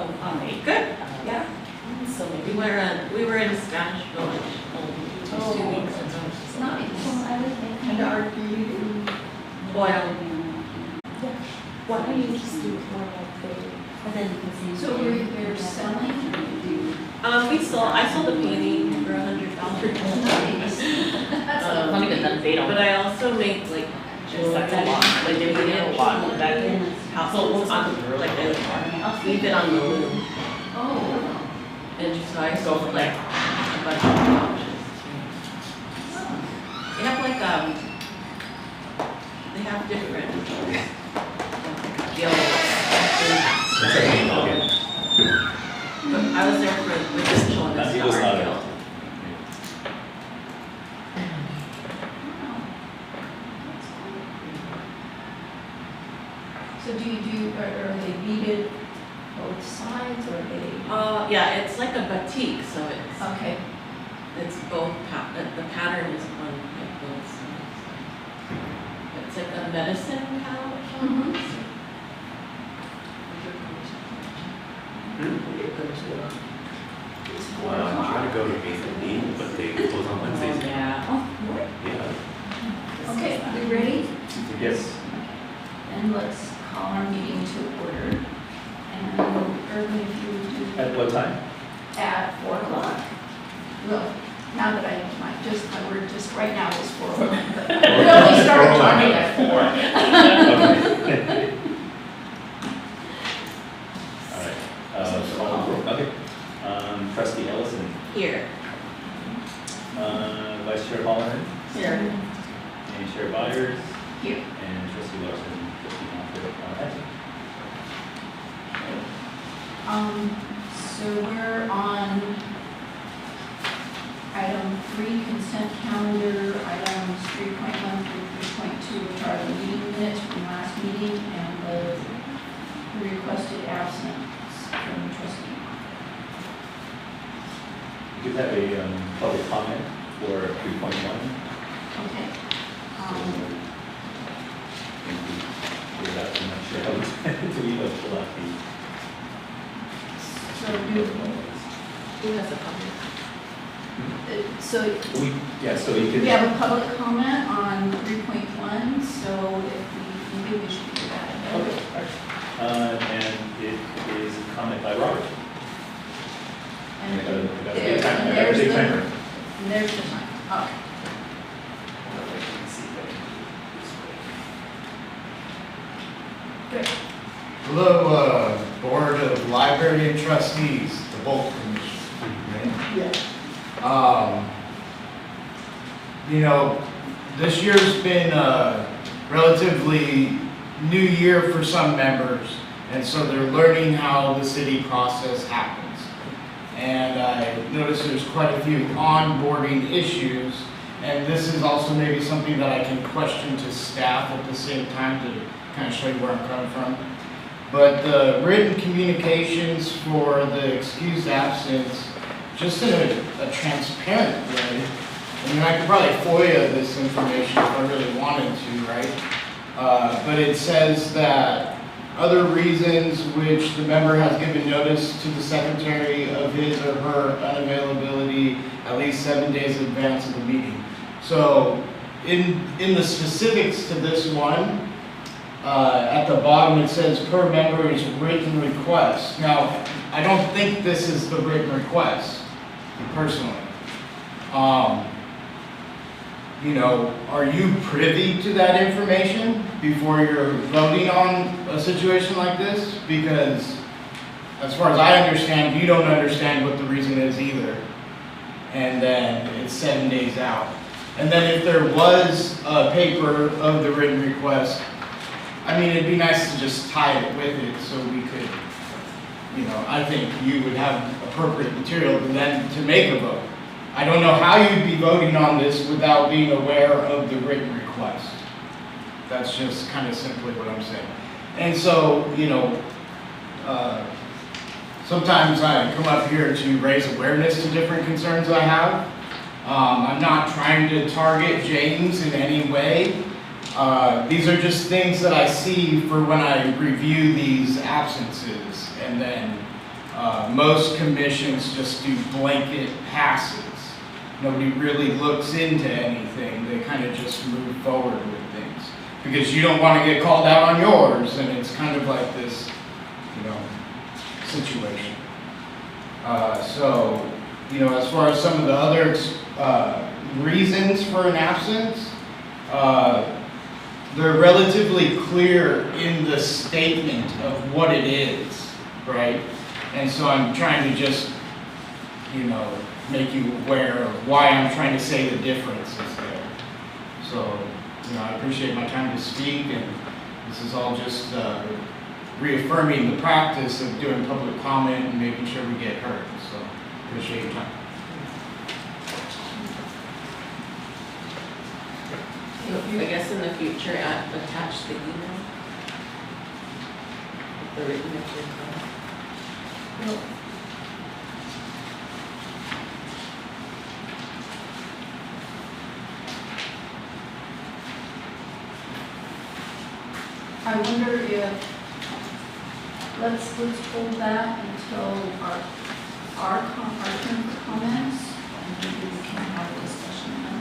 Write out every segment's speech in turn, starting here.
Oh, hi. Good. Yeah. So we were in Spanish Village 2 weeks ago. It's nice. And are you? Well, Why don't you just do it more like they, and then you can see. So you're selling? I sold a painting for $100. Nice. That's a Funny, but then they don't. But I also make like just That's a lot. Like they made a lot of that households on like they leave it on the loom. Oh, And just so I sold like a bunch of options too. They have like they have different But I was there for with this one that's He was art not guild. out. so do you do, are they beaded both sides or are they? Yeah, it's like a batik, so Okay. it's both, the pattern is on like both sides. It's like a medicine pouch. Mhm. Wow, I'm trying to go to B&B, but they close on Wednesdays. Yeah. Yeah. Okay, we ready? Yes. Then let's call our meeting to order. And Irvin, if you would do At what time? at 4 o'clock. Well, now that my word just right now is 4 o'clock. But we only started talking at 4. Okay. All right. Okay. Trustee Ellison, Here. Vice Chair Holland, Here. and Chair Byers, Here. and Trustee Larson, Trustee Moffett. So we're on item 3, consent calendar, items 3.1 through 3.2, which are the meeting minutes from last meeting and the requested absence from trustee. You could have a public comment for 3.1. Okay. I'm not sure how to leave a pull out So Who has a comment? so so you could. we have a public comment on 3.1, so if maybe we should do that. Okay, all right. And it is a comment by Robert. And I got a there- big timer. I got a there's big the- timer. and there's the time. Okay. Good. Hello, Board of Library and Trustees, the Bolt Commission. Yeah. You know, this year's been a relatively new year for some members, and so they're learning how the city process happens. And I noticed there's quite a few onboarding issues, and this is also maybe something that I can question to staff at the same time to kind of show you where I'm coming from. But the written communications for the excused absence, just in a transparent way. I mean, I could probably FOIA this information if I really wanted to, right? But it says that other reasons which the member has given notice to the secretary of his or her unavailability at least 7 days in advance of the meeting. So in the specifics to this one, at the bottom it says per member's written request. Now, I don't think this is the written request, personally. You know, are you privy to that information before you're voting on a situation like this? Because as far as I understand, you don't understand what the reason is either. And then it's 7 days out. And then if there was a paper of the written request, I mean, it'd be nice to just tie it with it so we could, you know, I think you would have appropriate material then to make a vote. I don't know how you'd be voting on this without being aware of the written request. That's just kind of simply what I'm saying. And so, you know, sometimes I come up here to raise awareness to different concerns I have. I'm not trying to target James in any way. These are just things that I see for when I review these absences. And then, Most commissions just do blanket passes. Nobody really looks into anything. They kind of just move forward with things. Because you don't want to get called out on yours, and it's kind of like this, situation. So, as far as some of the other reasons for an absence, they're relatively clear in the statement of what it is, right? And so I'm trying to just, make you aware of why I'm trying to say the differences there. So, I appreciate my time to speak, and this is all just reaffirming the practice of doing public comment and making sure we get heard. So, appreciate your time. I guess in the future, attach the email. The written material. I wonder if, let's hold that until our turn for comments, and maybe we can have a discussion then.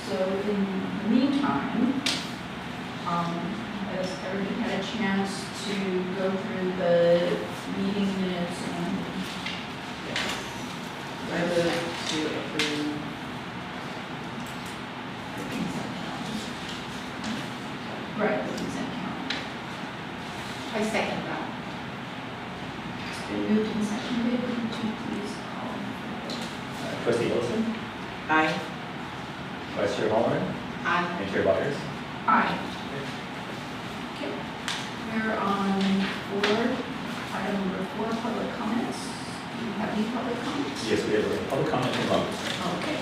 So in the meantime, has everybody had a chance to go through the meeting minutes and I move to approve. the consent calendar? Right, the consent calendar. I second that. It's been moved and seconded. Would you please call? Trustee Wilson, Aye. Vice Chair Holloran, Aye. and Chair Butters. Aye. Okay, we're on item number 4, public comments. Do you have any public comments? Yes, we have a public comment from Robert. Okay.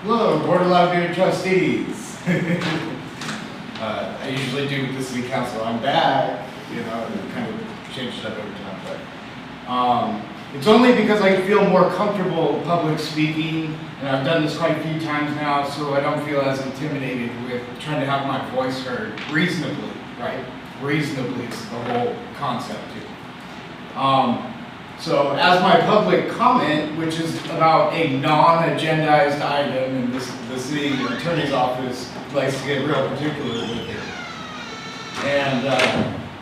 Hello, Board of Library Trustees. I usually do with the City Council. I'm back, kind of changed it up every time, but it's only because I feel more comfortable public speaking, and I've done this quite a few times now, so I don't feel as intimidated with trying to have my voice heard reasonably, right? Reasonably is the whole concept too. So as my public comment, which is about a non-agendized item, and the city attorney's office likes to get real particular with it. And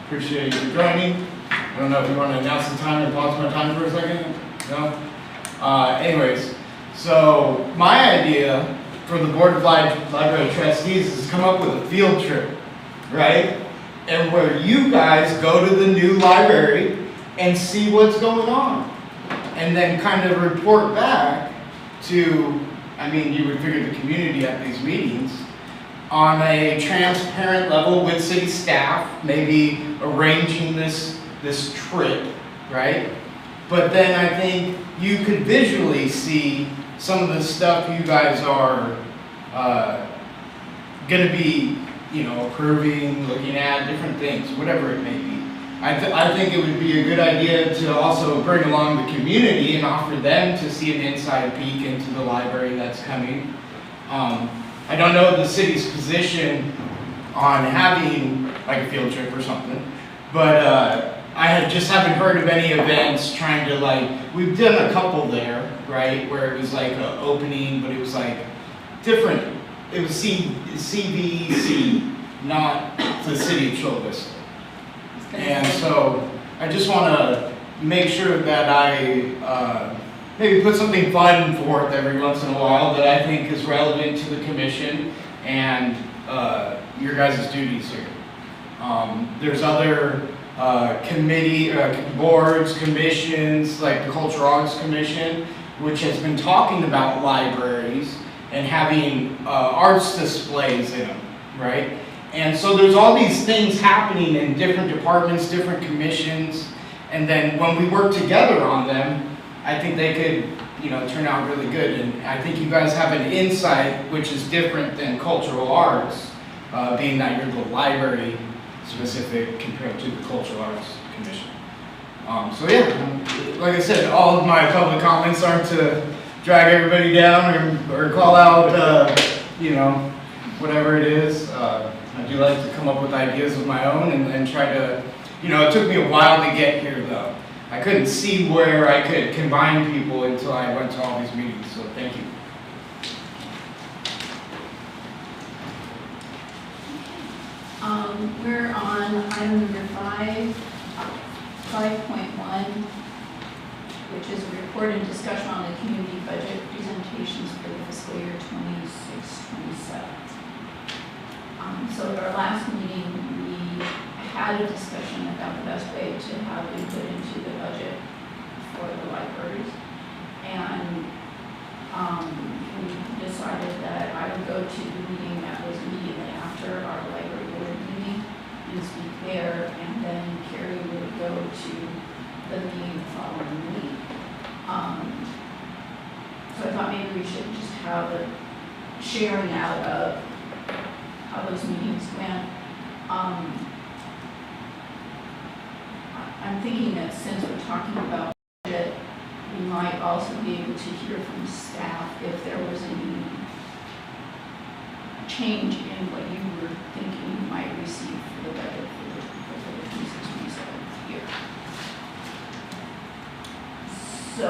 appreciate you joining. I don't know if you want to announce the time and pause my time for a second? No? Anyways, so my idea for the Board of Library Trustees is to come up with a field trip, right? And where you guys go to the new library and see what's going on. And then kind of report back to, you would figure the community at these meetings, on a transparent level with city staff, maybe arranging this trip, right? But then I think you could visually see some of the stuff you guys are gonna be, approving, looking at, different things, whatever it may be. I think it would be a good idea to also bring along the community and offer them to see an inside peek into the library that's coming. I don't know the city's position on having like a field trip or something, but I haven't heard of any events trying to we've done a couple there, right, where it was like an opening, but it was like different. It was CVC, not the city of Chula Vista. And so I just want to make sure that I maybe put something fun forth every once in a while that I think is relevant to the commission and your guys' duties here. There's other boards, commissions, like the Cultural Arts Commission, which has been talking about libraries and having arts displays in them, right? And so there's all these things happening in different departments, different commissions, and then when we work together on them, I think they could, turn out really good. And I think you guys have an insight which is different than cultural arts, being that you're the library specific compared to the Cultural Arts Commission. So yeah, like I said, all of my public comments aren't to drag everybody down or call out, you know, whatever it is. I do like to come up with ideas of my own and try to, you know, it took me a while to get here though. I couldn't see where I could combine people until I went to all these meetings, so thank you. We're on item number 5.1, which is a report and discussion on the community budget presentations for the fiscal year 26-27. So at our last meeting, we had a discussion about the best way to have input into the budget for the libraries. And we decided that I would go to the meeting that was immediately after our library board meeting and speak there, and then Carrie would go to the meeting the following week. So I thought maybe we should just have a sharing out of how those meetings went. I'm thinking that since we're talking about budget, we might also be able to hear from staff if there was any change in what you were thinking you might receive for the budget for the 26-27 year. So,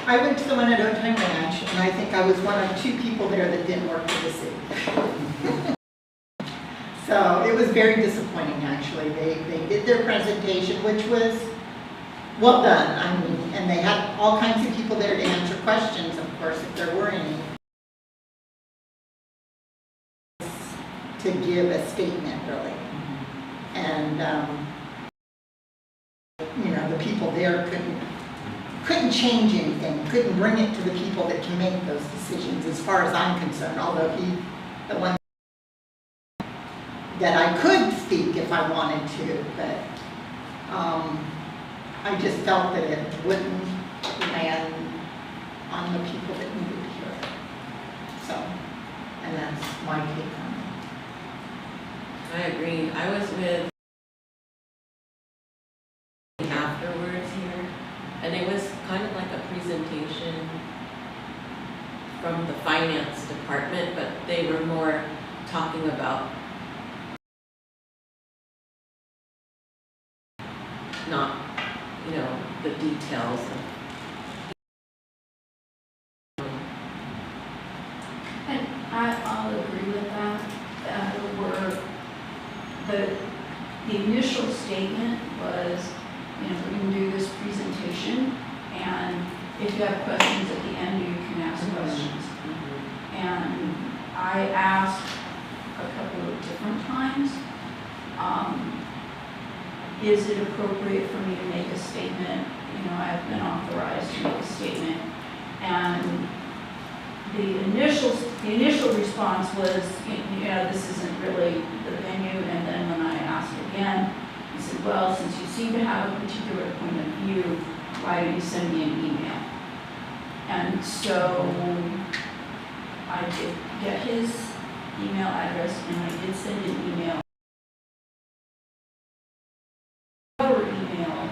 I went to the one at Old Time Ranch, and I think I was one of 2 people there that didn't work for the city. So it was very disappointing, actually. They did their presentation, which was well done. I mean, and they had all kinds of people there to answer questions, of course, if there were any. To give a statement, really. And, you know, the people there couldn't change anything, couldn't bring it to the people that can make those decisions, as far as I'm concerned, although the one that I could speak if I wanted to, but I just felt that it wouldn't land on the people that needed to hear it. So, and that's my take on it. I agree. I was with afterwards here, and it was kind of like a presentation from the finance department, but they were more talking about not, you know, the details of. and I'll agree with that. The initial statement was, you know, we can do this presentation, and if you have questions at the end, you can ask questions. And I asked a couple of different times, is it appropriate for me to make a statement? You know, I've been authorized to make a statement. And the initial response was, you know, this isn't really the venue. And then when I asked again, he said, well, since you seem to have a particular point of view, why don't you send me an email? And so I did get his email address, and I did send an email. The other email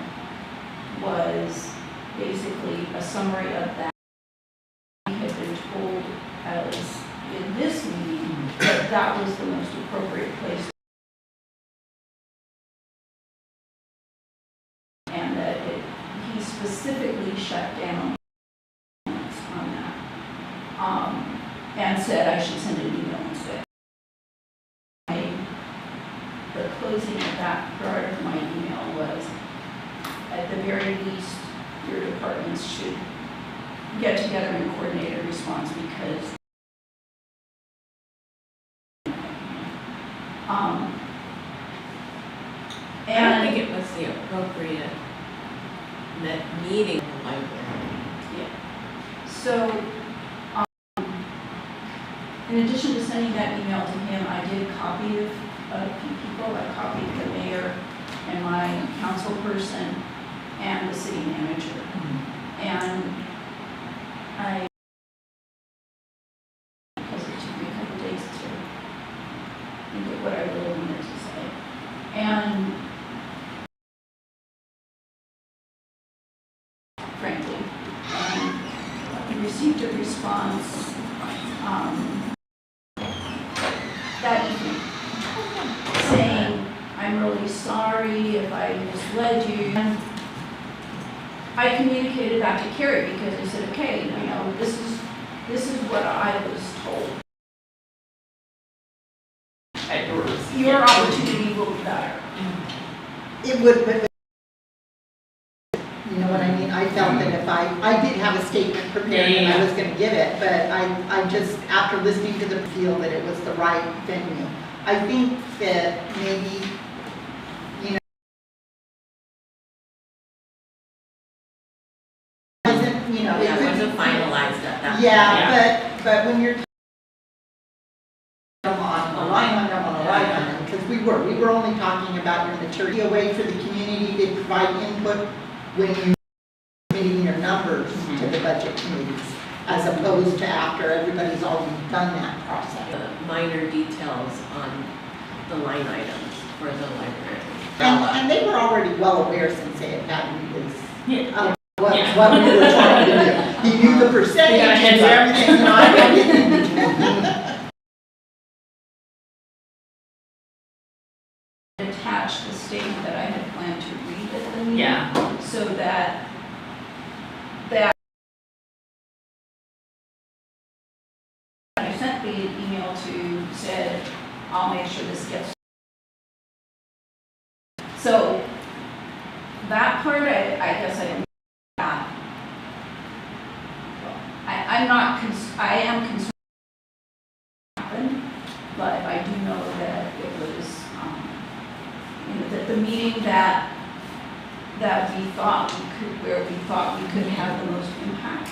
was basically a summary of that. We had been told, as in this meeting, that that was the most appropriate place, and that he specifically shut down on that, and said I should send an email instead. The closing of that part of my email was, at the very least, your departments should get together and coordinate a response, because I don't think it was the appropriate meeting in the library. so in addition to sending that email to him, I did copy a few people. I copied the mayor and my council person and the city manager. And because it took me a couple days to what I really wanted to say. And frankly, we received a response that evening saying, I'm really sorry if I misled you. And I communicated that to Carrie because I said, okay, you know, this is what I was told. At yours. Your opportunity will be better. It would, but you know what I mean? I felt that if I did have a statement prepared and I was gonna give it, but I just, after listening to the feel that it was the right venue. I think that maybe, you know, wasn't, you know, Yeah, it it could wasn't be finalized at that. Yeah, but when you're relying on them, because we were only talking about your material, a way for the community to provide input when you're submitting your numbers to the budget committees, as opposed to after everybody's already done that process. The minor details on the line items for the library. And they were already well aware since they had gotten this. Yeah. What Yeah. what we were trying to do. He knew the percentage, They got a he heads knew up. everything, you know, I didn't. Attach the statement that I had planned to read at the meeting. Yeah. So that I sent the email to, said, I'll make sure this gets. So that part, I guess I didn't. I'm not, I am concerned happened, but I do know that it was, you know, that the meeting that we thought we could, where we thought we could have the most impact,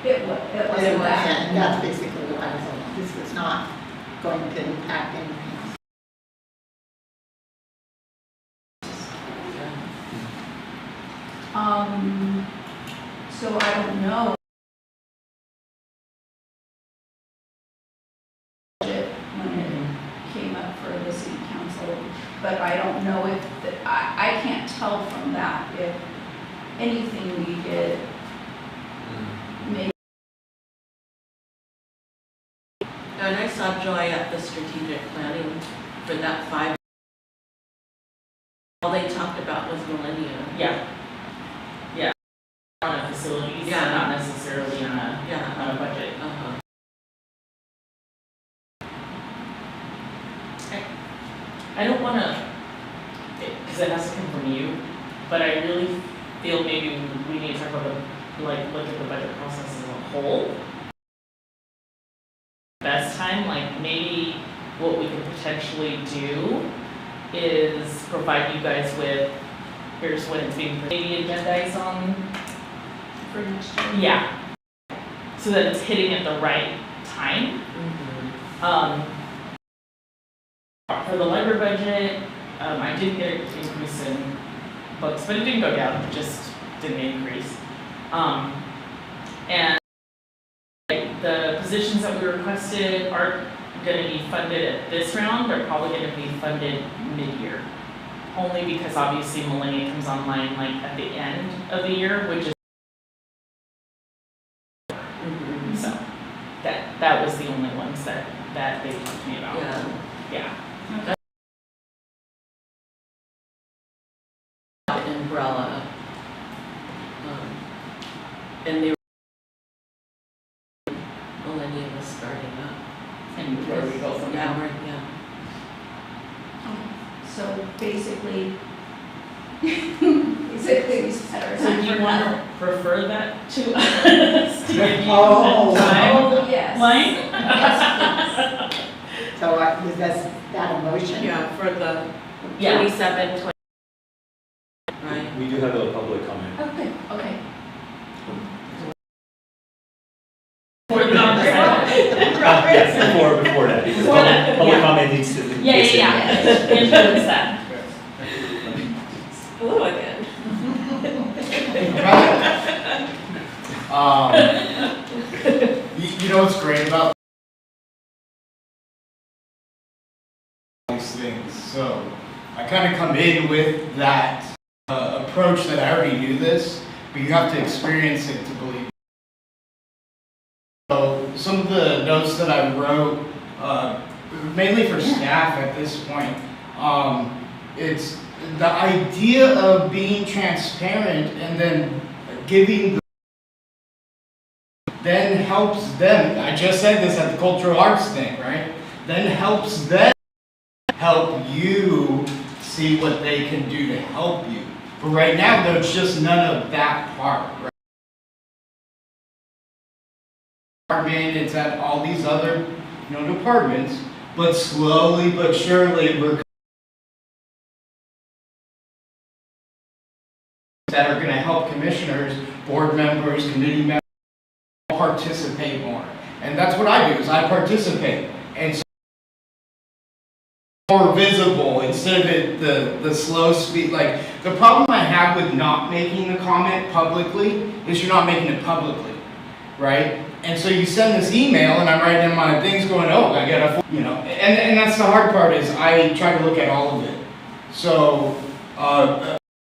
it wasn't that. And that's basically what I was saying. This was not going to impact anything else. So I don't know. When it came up for the city council, but I don't know if, I can't tell from that if anything we did made. And I saw Joy at the strategic planning for that 5. All they talked about was millennium. Yeah. Yeah. On a facilities, Yeah. not necessarily on a, Yeah. on a budget. Uh-huh. I don't wanna, because it has to come from you, but I really feel maybe we need to talk about the, like, look at the budget process as a whole. Best time, like, maybe what we could potentially do is provide you guys with, here's when it's being, maybe agendize on. For next year. Yeah. So that it's hitting at the right time. For the library budget, I did get an increase in books, but it didn't go down, it just didn't increase. And like, the positions that we requested aren't gonna be funded at this round, they're probably gonna be funded mid-year. Only because obviously Millennia comes online like at the end of the year, which is so that was the only ones that they talked to me about. Yeah. Yeah. Umbrella. And they were, millennium was starting up. And where we go from Yeah, now. yeah. So basically, we set our So time do for you that. wanna refer that to us to give you Oh. time? Oh, yes. Line? Yes, So was that a motion? Yeah, for the Yeah. 27, 20. Right. We do have a public comment. please. Okay. For the non-decided. Yes, before that, because Before that, public yeah. comment needs to. Yeah. Influence that. Hello again. You know what's great about these things So I kind of come in with that approach that I already knew this, but you have to experience it to believe. So some of the notes that I wrote, mainly for staff at this point, it's the idea of being transparent and then giving then helps them. I just said this at the cultural arts thing, right? Then helps them help you see what they can do to help you. But right now, there's just none of that part. Right? Department, it's at all these other, departments, but slowly but surely we're that are going to help commissioners, board members, committee members participate more. And that's what I do, is I participate. And so more visible instead of it the slow speed. Like, the problem I have with not making the comment publicly is you're not making it publicly, right? And so you send this email and I'm writing in my things going, oh, I got a, and that's the hard part, is I try to look at all of it. So,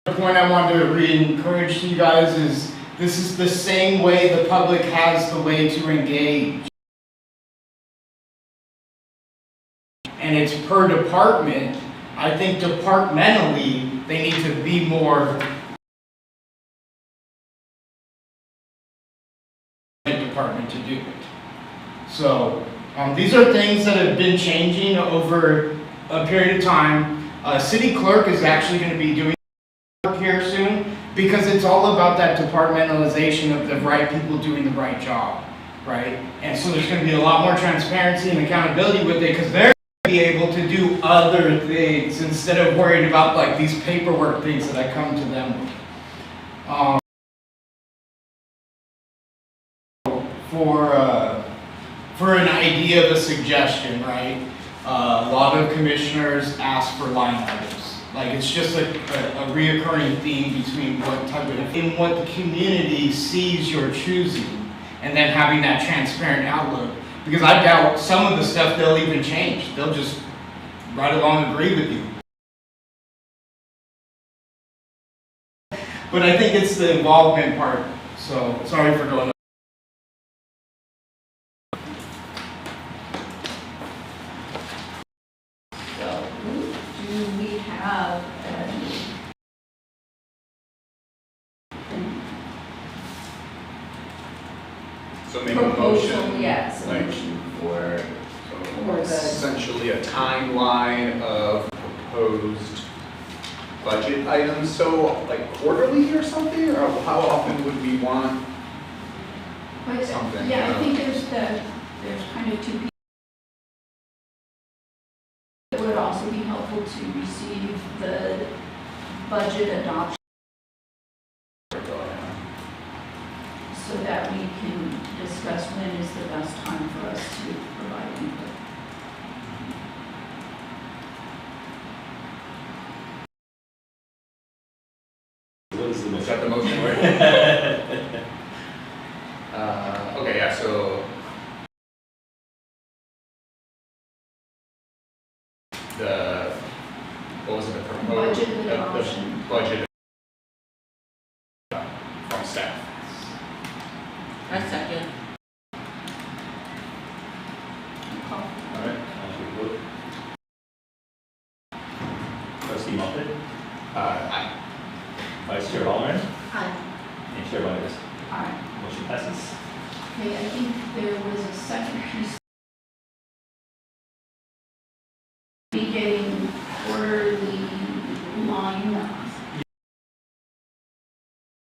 the point I wanted to re-encourage to you guys is this is the same way the public has the way to engage. And it's per department. I think departmentally, they need to be more department to do it. So these are things that have been changing over a period of time. City clerk is actually going to be doing work here soon, because it's all about that departmentalization of the right people doing the right job, right? And so there's going to be a lot more transparency and accountability with it, because they're going to be able to do other things instead of worrying about like these paperwork things that I come to them with. For an idea of a suggestion, right? A lot of commissioners ask for line items. Like, it's just a reoccurring theme between what the community sees you're choosing, and then having that transparent outlook. Because I doubt some of the stuff they'll even change. They'll just right along agree with you. But I think it's the involvement part. So sorry for going. So make a proposal, motion. yes, a like- motion for the- Essentially a timeline of proposed budget items, so like quarterly or something, or how often would we want? but, something, yeah, you know. I think there's kind of two pieces. It would also be helpful to receive the budget adoption so that we can discuss when is the best time for us to provide input. What is the motion? Is that the motion? Okay, yeah, so what was it, the proposed? Budget adoption. The budget from staff. I second. Call. All right, vote. Trustee Muppet, Aye. Vice Chair Halloran, Aye. and Chair Byers. Aye. Motion passes. Okay, I think there was a second piece. Be getting quarterly line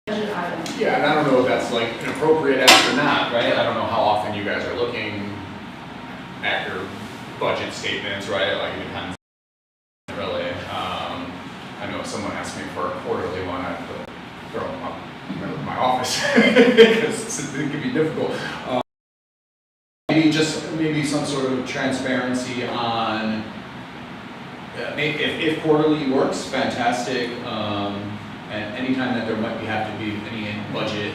budget items. Yeah, and I don't know if that's like an appropriate ask or not, right? I don't know how often you guys are looking at your budget statements, right? Like, it depends, really. I know if someone asked me for a quarterly one, I'd throw them up in my office, because it can be difficult. Maybe some sort of transparency on, if quarterly works, fantastic. And anytime that there might have to be any budget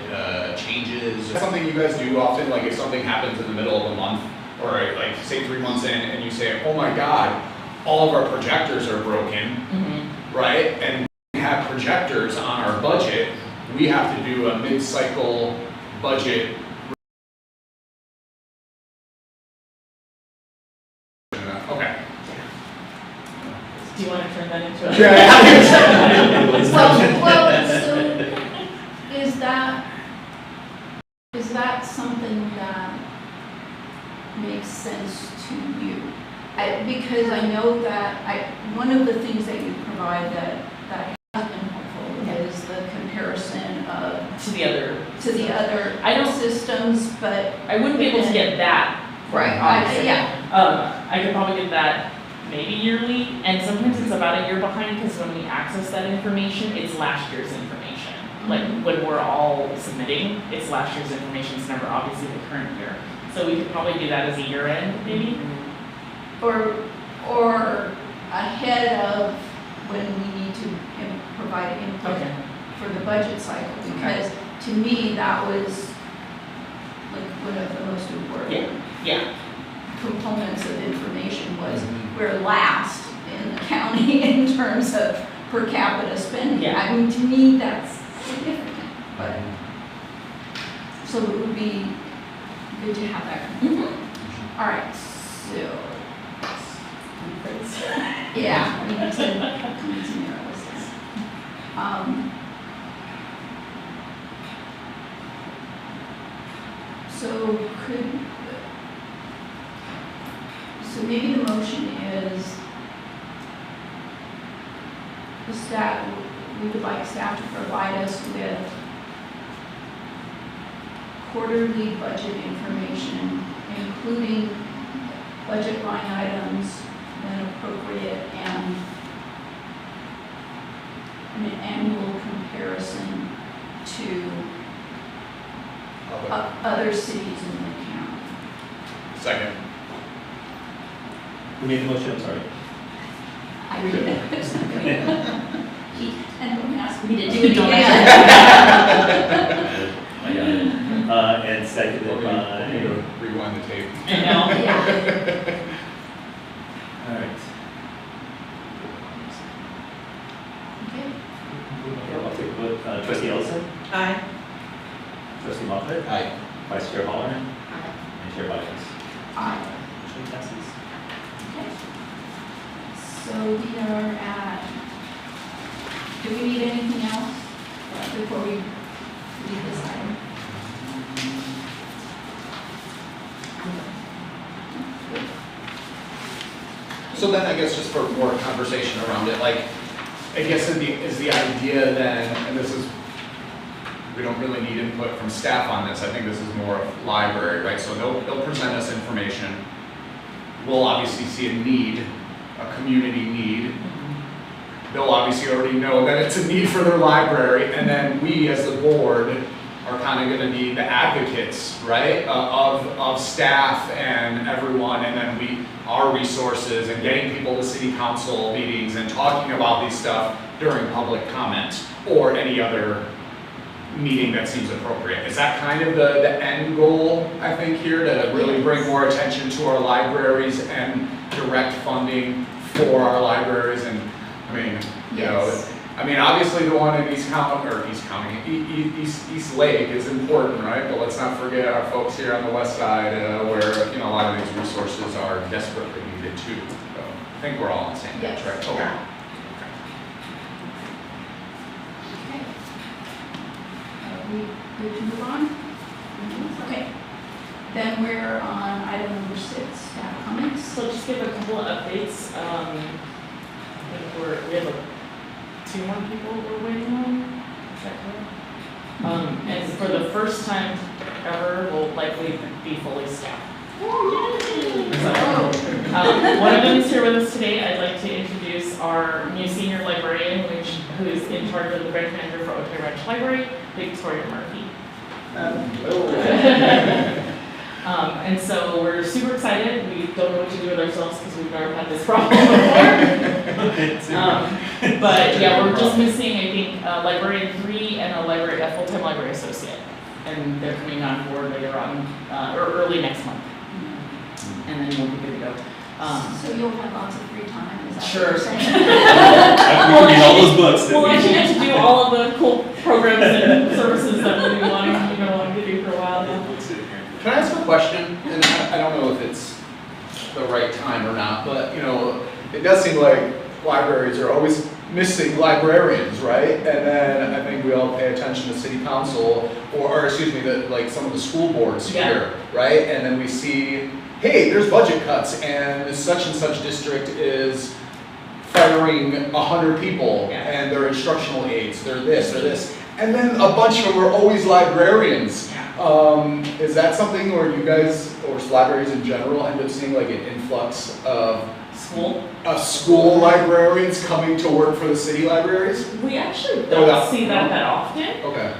changes, something you guys do often, like if something happens in the middle of a month, or like say 3 months in, and you say, oh my God, all of our projectors are broken, right? And we have projectors on our budget, we have to do a mid-cycle budget. Okay. Do you wanna turn that into a? Well, so is that something that makes sense to you? Because I know that one of the things that you provide that has been helpful is the comparison of To the other. I don't systems, but. I wouldn't be able to get that. Right, obviously. yeah. I could probably get that maybe yearly, and sometimes it's about a year behind, because when we access that information, it's last year's information. Like, when we're all submitting, it's last year's information, it's never obviously the current year. So we could probably do that as a year end, maybe? Or ahead of when we need to provide input Okay. for the budget cycle, because to me, that was like one of the most important Yeah, components of information was we're last in the county in terms of per capita spending. Yeah. I mean, to me, that's significant, but, so it would be good to have that. All right, so, yeah, we need to narrow this down. So maybe the motion is that we would like staff to provide us with quarterly budget information, including budget line items when appropriate, and an annual comparison to other cities in the county. Second. Who made the motion, I'm sorry? I read it. And don't ask me to do it Don't again. I got it. And seconded We're by, gonna rewind the tape. I know. Yeah. all right. Okay. I'll take a vote. Trustee Ellison, Aye. trustee Moffett, Aye. vice chair Holloran, and chair Biles. Aye. Motion passes. Okay. So we are at, do we need anything else before we leave this item? So then I guess just for more conversation around it, like, I guess is the idea then, and this is, we don't really need input from staff on this, I think this is more of library, right? So they'll present us information. We'll obviously see a need, a community need. They'll obviously already know that it's a need for their library, and then we as the board are kind of gonna be the advocates, right? Of staff and everyone, and then our resources and getting people to city council meetings and talking about these stuff during public comment or any other meeting that seems appropriate. Is that kind of the end goal, I think, here, to really bring more attention to our libraries and direct funding for our libraries? And I mean, you know, I mean, obviously the one in East Lake is important, right? But let's not forget our folks here on the west side, where, you know, a lot of these resources are desperately needed too. So I think we're all on the same page, right? Okay. Okay. We good to move on? Okay. Then we're on item number 6, staff comments. So just give a couple of updates. I think we have 2 more people we're waiting on. Is that correct? And for the first time ever, we'll likely be fully staffed. So, one of them is here with us today. I'd like to introduce our new senior librarian, who's in charge of the branch manager for Otay Ranch Library, Victoria Murphy. And so we're super excited. We don't know what to do with ourselves because we've never had this problem before. But yeah, we're just missing, I think, librarian 3 and a full-time library associate. And they're coming on board later on, or early next month. And then we'll be good to go. So you'll have lots of free time, is that what Sure. you're saying? After we read all those books. that We'll we- actually get to do all of the cool programs and services that we've been wanting to do for a while now. Can I ask a question? And I don't know if it's the right time or not, but you know, it does seem like libraries are always missing librarians, right? And then I think we all pay attention to city council, or excuse me, like some of the school boards Yeah. here, right? And then we see, hey, there's budget cuts, and such district is firing 100 people, Yeah. and they're instructional aides, they're this. And then a bunch of them are always librarians. Is that something where you guys, or libraries in general, end up seeing like an influx of school librarians coming to work for the city libraries? We actually Oh, don't see that often. Okay.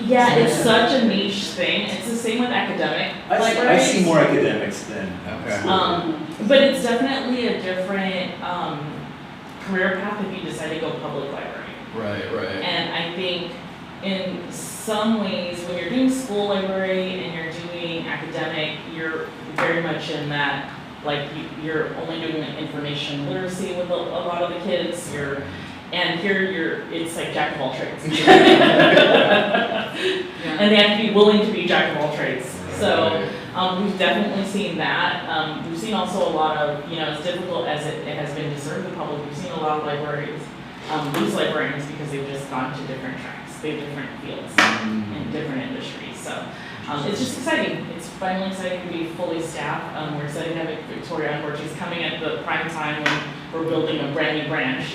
Yeah, it's such a niche thing. It's the same with academic I libraries. see more academics than Okay. school. But it's definitely a different career path if you decide to go public library. Right. And I think in some ways, when you're doing school library and you're doing academic, you're very much in that, like, you're only doing like information literacy with a lot of the kids. And here it's like jack of all trades. And they have to be willing to be jack of all trades. So we've definitely seen that. We've seen also a lot of, you know, as difficult as it has been to serve the public, we've seen a lot of libraries lose librarians because they've just gone to different tracks. They have different fields in different industries. So it's just exciting. It's finally exciting to be fully staffed. We're excited to have Victoria on board. She's coming at the prime time when we're building a brand new branch.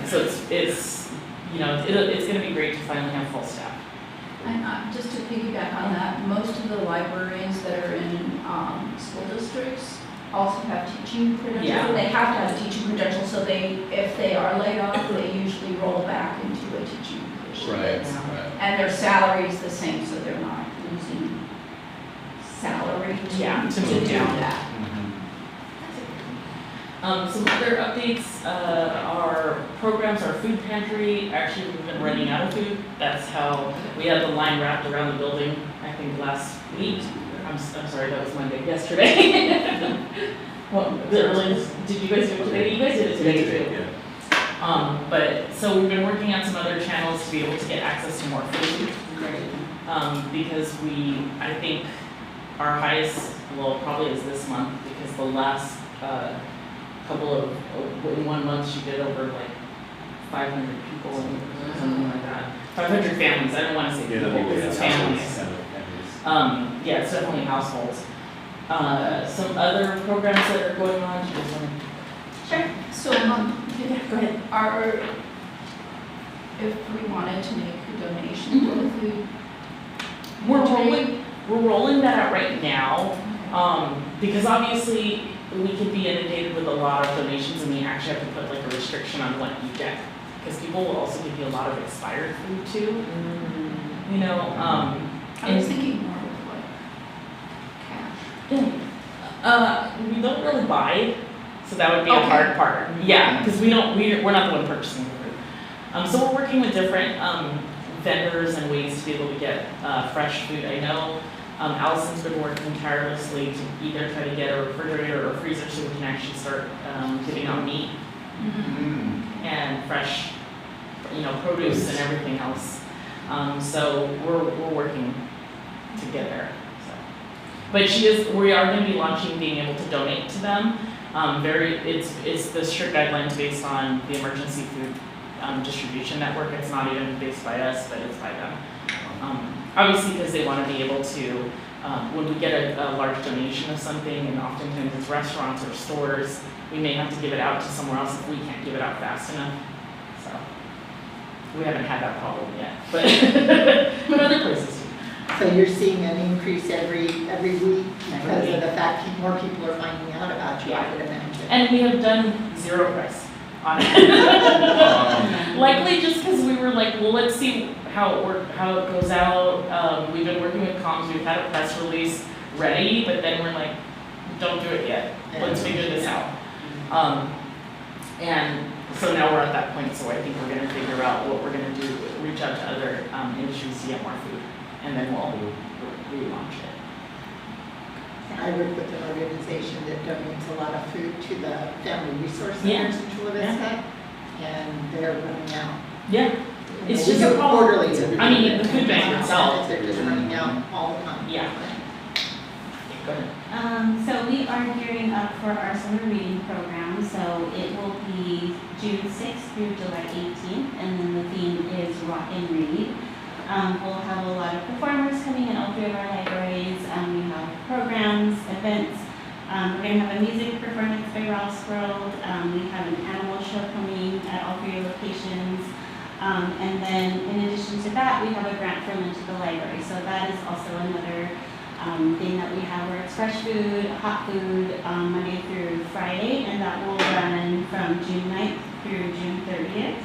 So it's you know, it's going to be great to finally have full staff. And just to piggyback on that, most of the librarians that are in school districts also have teaching credentials. Yeah. They have to have a teaching credential, so if they are laid off, they usually roll back into a teaching position. Right. And their salary is the same, so they're not losing salary to do that. Some other updates, our programs, our food pantry, actually we've been running out of food. That's how, we had the line wrapped around the building, I think last week. I'm sorry, that was Monday, yesterday. Well, the earliest, did you guys do it today? You guys did it today too. Yeah. But, so we've been working on some other channels to be able to get access to more food. Because I think our highest, well, probably is this month, because the last, in 1 month, she did over like 500 people and something like that. 500 families, I don't want to say people, because it's families. Yeah, it's definitely households. Some other programs that are going on, do you guys want to? Sure. So, Go ahead. If we wanted to make a donation to the food. We're rolling that out right now, because obviously we could be inundated with a lot of donations and we actually have to put like a restriction on what you get. Because people will also give you a lot of expired food too, you know, I was thinking more of like cash. we don't really buy, so that would be a Okay. hard part. Yeah, because we're not the one purchasing the food. So we're working with different vendors and ways to be able to get fresh food. I know Allison's been working tirelessly to either try to get a refrigerator or a freezer so we can actually start giving out meat and fresh, you know, produce and everything else. So we're working to get there. So. But we are going to be launching being able to donate to them. It's the strict guidelines based on the emergency food distribution network. It's not even based by us, but it's by them. Obviously, because they want to be able to, when we get a large donation of something, and oftentimes it's restaurants or stores, we may have to give it out to somewhere else if we can't give it out fast enough. So we haven't had that problem yet, but other places do. So you're seeing an increase every week because of the fact more people are finding out about you, I would imagine. And we have done zero press on it. Likely just because we were like, well, let's see how it goes out. We've been working with comms. We've had a press release ready, but then we're like, don't do it yet. Let's figure this out. And so now we're at that point. So I think we're going to figure out what we're going to do. Reach out to other industries to get more food, and then we'll relaunch it. I work with an organization that donates a lot of food to the family resource Yeah. centers in Chula Vista, and they're running out. Yeah, it's We just do a it problem. quarterly. every I mean, year. the food bank itself. They're just running out all the time. Yeah. Go ahead. So we are gearing up for our summer reading program, so it will be June 6th through July 18th, and then the theme is Rock and Read. We'll have a lot of performers coming in all three of our libraries. We have programs, events. We're going to have a music performance by Ralph's World. We have an animal show coming at all three locations. And then in addition to that, we have a grant for lunch at the library. So that is also another thing that we have where it's fresh food, hot food, Monday through Friday, and that will run from June 9th through June 30th.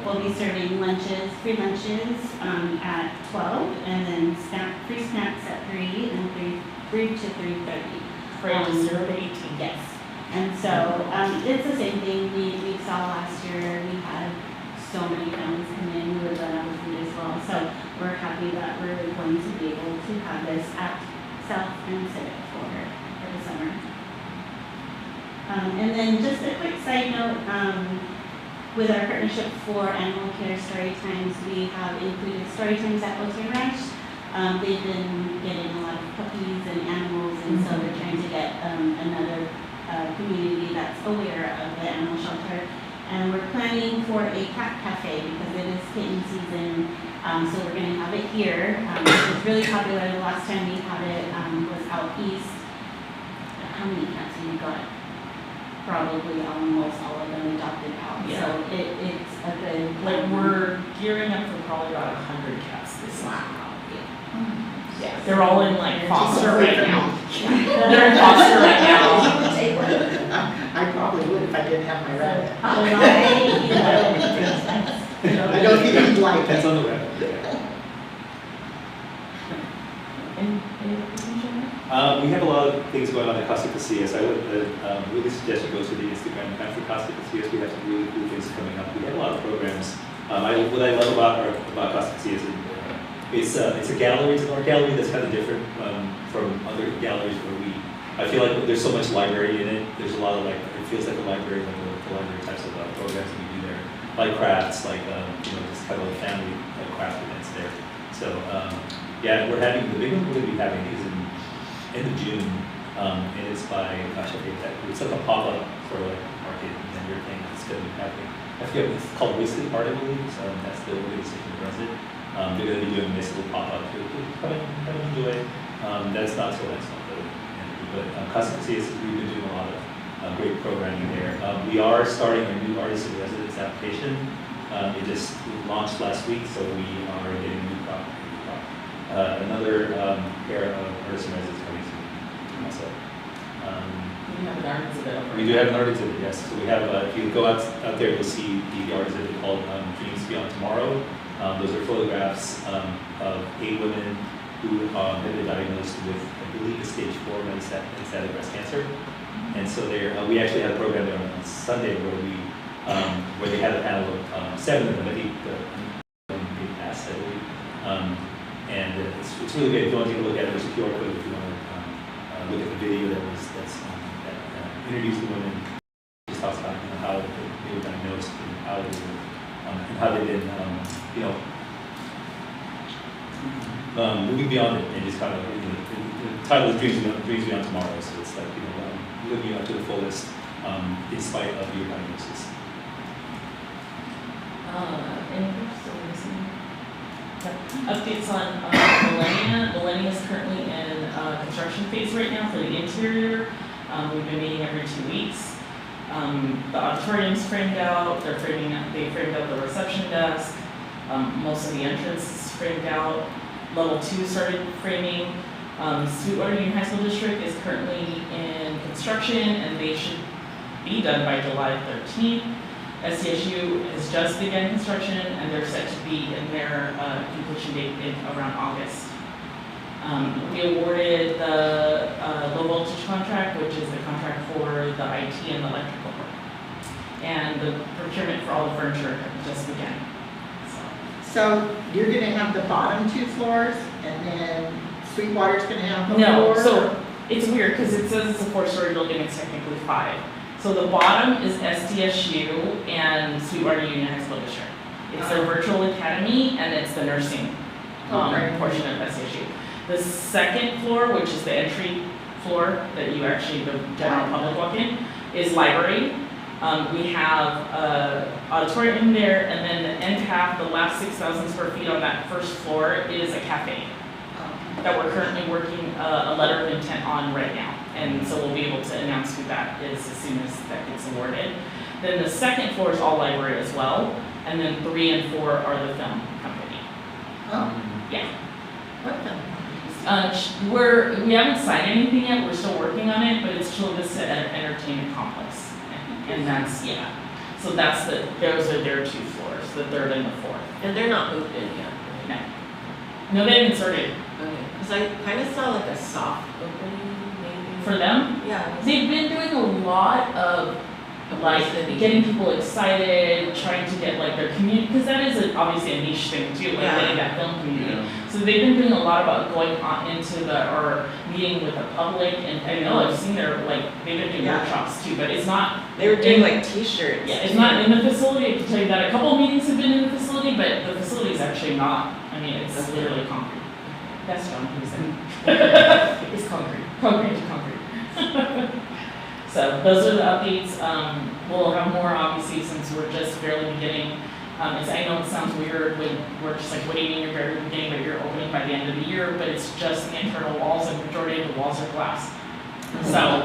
We'll be serving lunches, free lunches at 12, and then free snacks at 3, and 3 to 3:30. For ages 0 to 18. Yes. And so it's the same thing we saw last year. We had so many families come in who would run out of food as well. So we're happy that we're going to be able to have this at South and Civic for the summer. And then just a quick side note, with our partnership for animal care story times, we have included story times at Ocean Ranch. They've been getting a lot of puppies and animals, and so they're trying to get another community that's aware of the animal shelter. And we're planning for a cat cafe because it is kitten season. So we're going to have it here. It was really popular. The last time we had it was out east. How many cats have you got? Probably almost all of them adopted out. Yeah. So it's a good. Like, we're gearing up for probably about 100 cats this year. Wow. Yeah, they're all in like foster right now. Yeah. They're in foster right now. I probably would if I didn't have my rabbit. Right. I don't think you'd like Depends it. on the rabbit. Any other questions, Sharon? We have a lot of things going on at Costa Casillas. I would really suggest you go to the Instagram account for Costa Casillas. We have some really cool things coming up. We have a lot of programs. What I love about Costa Casillas is it's a gallery. It's an art gallery that's kind of different from other galleries where I feel like there's so much library in it. There's a lot of it feels like a library, like the library types of programs that we do there, like crafts, like just kind of like family craft events there. So yeah, we're having the big one we're going to be having is in end of June, and it's by gosh, I forget that. It's like a pop-up for like market and vendor thing that's going to be happening. I forget what it's called, Wasted Art, I believe. So that's the organization that runs it. They're going to be doing this little pop-up to come and enjoy it. That's not the but Costa Casillas, we've been doing a lot of great programming there. We are starting a new artist in residence application. It just launched last week, so we are getting a new crop. Another pair of artists in residence coming soon. Also, We have an art exhibit over. we do have an art exhibit, yes. So we have, if you go out there, you'll see the art exhibit called Dreams Beyond Tomorrow. Those are photographs of 8 women who have been diagnosed with, I believe, a stage 4 metastatic breast cancer. And so we actually had a program there on Sunday where they had a panel of 7 of them. I think they passed, I believe. And it's really good. If you want to take a look at it, there's a QR code if you want to look at the video that interviews the women. Just talks about how they were diagnosed and how they've been moving beyond it, and just kind of the title is Dreams Beyond Tomorrow. So it's like living up to the fullest in spite of your diagnosis. Any questions? Updates on Millennia. Millennia is currently in construction phase right now for the interior. We've been meeting every 2 weeks. The auditorium's framed out. They framed out the reception desk. Most of the entrance is framed out. Level 2 started framing. Sweetwater Union High School District is currently in construction, and they should be done by July 13th. SCSU has just begun construction, and they're set to be in their completion date around August. We awarded the low voltage contract, which is the contract for the IT and the electrical work. And the procurement for all the furniture just began. So you're gonna have the bottom 2 floors, and then Sweetwater's gonna have the No, floor? so it's weird, cause it says it's a 4-story building, it's technically 5. So the bottom is SDSU and Sweetwater Union High School District. It's their virtual academy, and it's the nursing, portion of SDSU. The second floor, which is the entry floor that you actually, the general public walk in, is library. We have auditorium there, and then the end half, the last 6,000 square feet on that first floor is a cafe that we're currently working a letter of intent on right now. And so we'll be able to announce who that is as soon as that gets awarded. Then the second floor is all library as well, and then 3 and 4 are the film company. Yeah. What the? We haven't signed anything yet, we're still working on it, but it's Chula Vista Entertainment Complex. And that's, yeah. So that's those are their 2 floors, the 3rd and the 4th. And they're not moved in yet, right? No, they haven't started. Okay, because I kind of saw like a soft opening maybe. For them, Yeah. they've been doing a lot of like getting people excited, trying to get like their community, because that is obviously a niche thing too, like Yeah. getting that film community. Yeah. So they've been doing a lot about going on into or meeting with the public, and I know I've seen their they've been doing Yeah. workshops too, but it's not. They were doing like t-shirts. Yeah, it's not in the facility. I can tell you that a couple of meetings have been in the facility, but the facility is actually not. I mean, it's literally concrete. That's John Houston. It's concrete to concrete. So those are the updates. We'll have more obviously since we're just barely beginning. I know it sounds weird when we're just like, what do you mean you're barely beginning, but you're opening by the end of the year, but it's just the internal walls, and the majority of the walls are glass. So,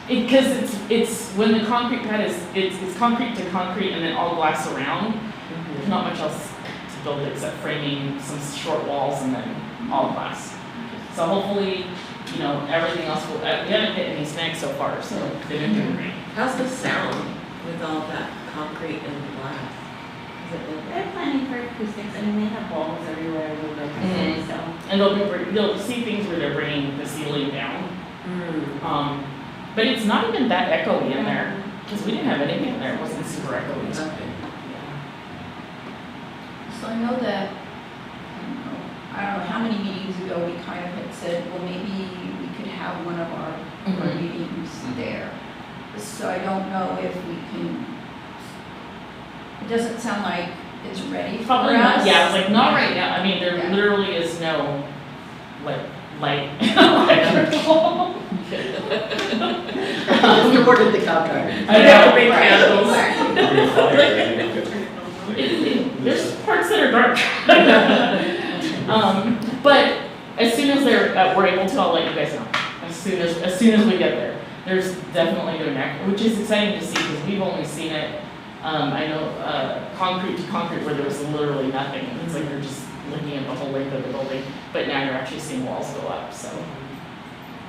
because it's when the concrete pad it's concrete to concrete and then all glass around, there's not much else to build except framing, some short walls, and then all glass. So hopefully, everything else will, we haven't hit any snags so far, so they've been doing great. How's the sound with all that concrete and glass? Is it good? They're planning for acoustics, I mean, they have walls everywhere with their facility, so. And they'll see things where they're bringing the ceiling down. But it's not even that echoey in there, because we didn't have anything in there, it wasn't super echoey. Okay. So I know that, I don't know how many meetings ago, we kind of had said, well, maybe we could have one of our meetings there. So I don't know if we can, it doesn't sound like it's ready for Probably us. not, yeah, I was like, not right now, I mean, there Yeah. literally is no, light electrical. Just awarded the contract. I know, big candles. Right. There's parts that are dark. But as soon as we're able to, I'll let you guys know. As soon as we get there. There's definitely no neck, which is exciting to see because we've only seen it, I know, concrete to concrete where there was literally nothing. It's like you're just looking at the whole length of the building, but now you're actually seeing walls go up, so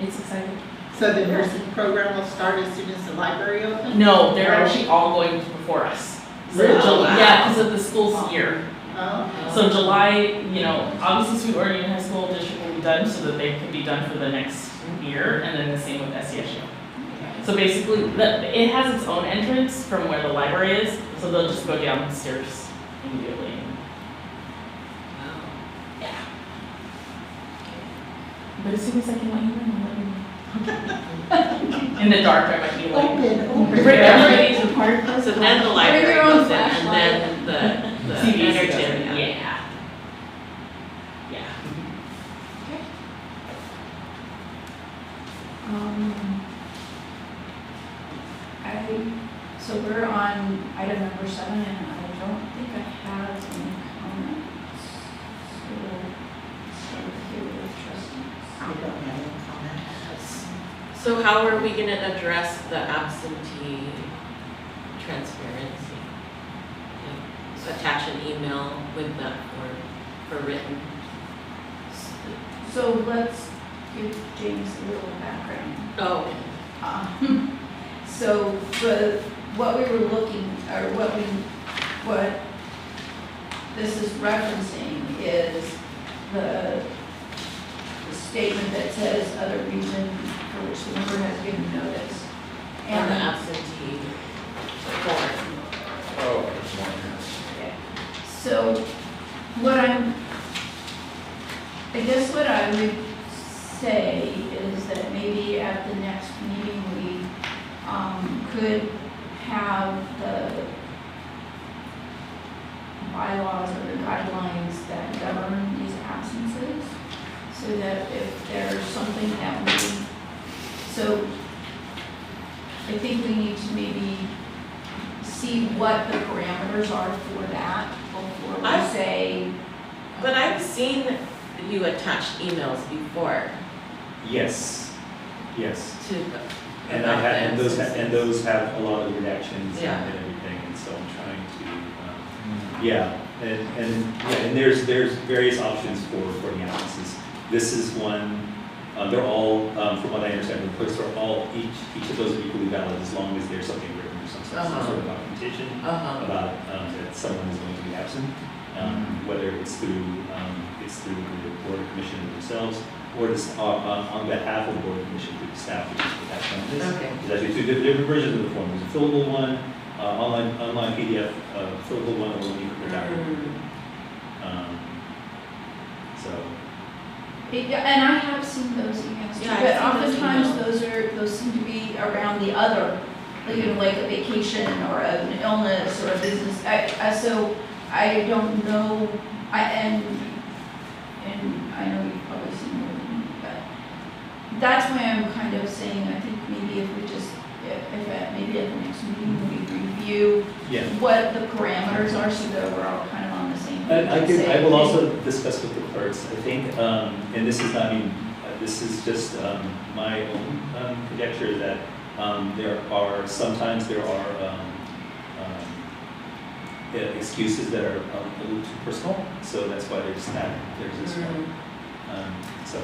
it's exciting. So the nursing program will start as soon as the library opens? No, they're actually all going before us. So Really? Yeah, because of the school's year. Oh. So July, obviously Sweetwater Union High School District will be done so that they can be done for the next year, and then the same with SCSU. So basically, it has its own entrance from where the library is, so they'll just go downstairs immediately. Yeah. But as soon as I can let you in, I'll let you know. In the dark, I might be like. Open. Everybody's a part of So then the library Bring your own goes in, and flashlight. then the TVs entertainment. Yeah. Yeah. So we're on item number 7, and I don't think I have any comments. So here with trustees. I don't have any comments. So how are we gonna address the absentee transparency? Like, attach an email with that for written? So let's give James a little background. Oh, So what we were looking, or what this is referencing is the statement that says other reason for which the member has given notice. and the And absentee form. Oh, there's one here. so I guess what I would say is that maybe could have the bylaws or the guidelines that govern these absences, so that if there's something that so I think we need to maybe see what the parameters are for that before we I've- say. But I've seen you attach emails before Yes, yes. to, And I about had, the and absences. those have a lot of redactions Yeah. and everything, and so I'm trying to, yeah, and there's various options for the absences. This is one, they're all, from what I understand, the reports are all, each of those are equally valid as long as there's something written or some sort of documentation about, that someone is going to be absent. Whether it's through the board of commission themselves, or this, on behalf of the board of commission through the staff, which is what that one is. Okay. There's actually two different versions of the form. There's a fillable one, online PDF, fillable one, or one you can print out. So, And I have seen those emails too, Yeah, I've but seen those oftentimes emails. those seem to be around the other, like a vacation or an illness or a business. So I don't know, and I know you've probably seen more than me, but that's why I'm kind of saying, I think maybe if we just, maybe at the next meeting, we review yeah. what the parameters are so that we're all kind of on the same page. I will also discuss with the clerks, I think, and this is not, I mean, this is just my own conjecture that sometimes there are excuses that are a little too personal, so that's why there's this one. So,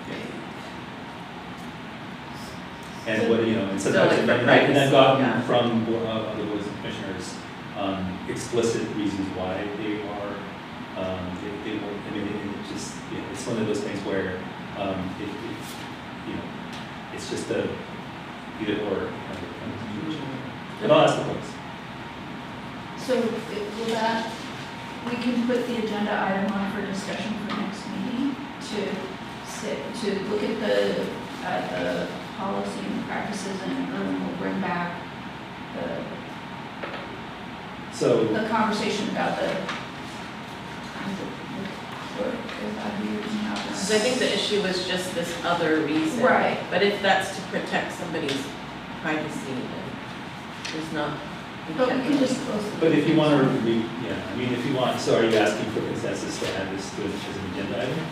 yeah. And what, and So sometimes, like for and privacy, I've gotten yeah. from other boards and commissioners, explicit reasons why they are, they won't, I mean, it just, it's one of those things where, it's just a either or. And I'll ask the folks. So will that, we can put the agenda item on for discussion for next meeting to look at the policy and practices, and we'll bring back So, the conversation about Because I think the issue was just this other reason. Right. But if that's to protect somebody's privacy, then there's not. But we can just close the. but if you want to, I mean, if you want, so are you asking for consensus to add this to as an agenda item?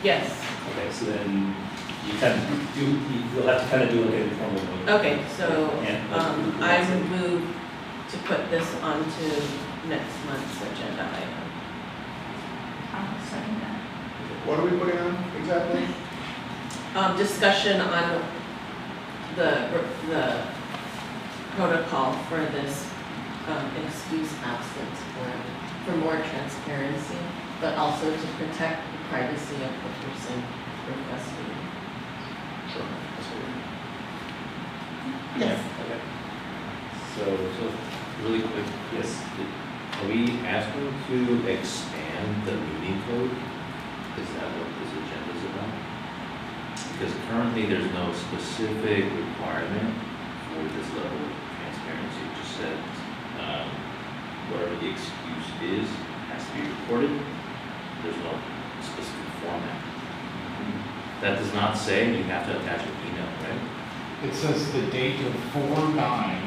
Yes. Okay, so then you kind of you'll have to kind of do like an informal vote. Okay, so And- I would move to put this onto next month's agenda item. I'll second that. What are we putting on exactly? Discussion on the protocol for this excuse absence for more transparency, but also to protect the privacy of the person requesting. Sure. Yes. Okay. So really quick, Yes. are we asking to expand the meeting code? Is that what this agenda is about? Because currently there's no specific requirement for this level of transparency. It just says, whatever the excuse is, has to be recorded. There's no specific format. That does not say you have to attach an email, right? It says the date of 4/9,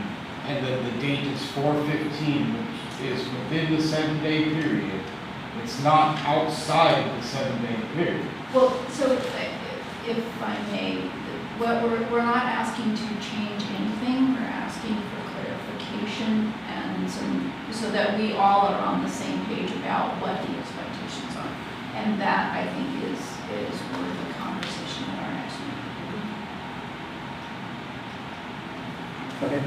and then the date is 4/15, which is within the 7-day period. It's not outside the 7-day period. Well, so if I may, we're not asking to change anything, we're asking for clarification and so that we all are on the same page about what the expectations are. And that, I think, is worth a conversation at our next meeting. Okay.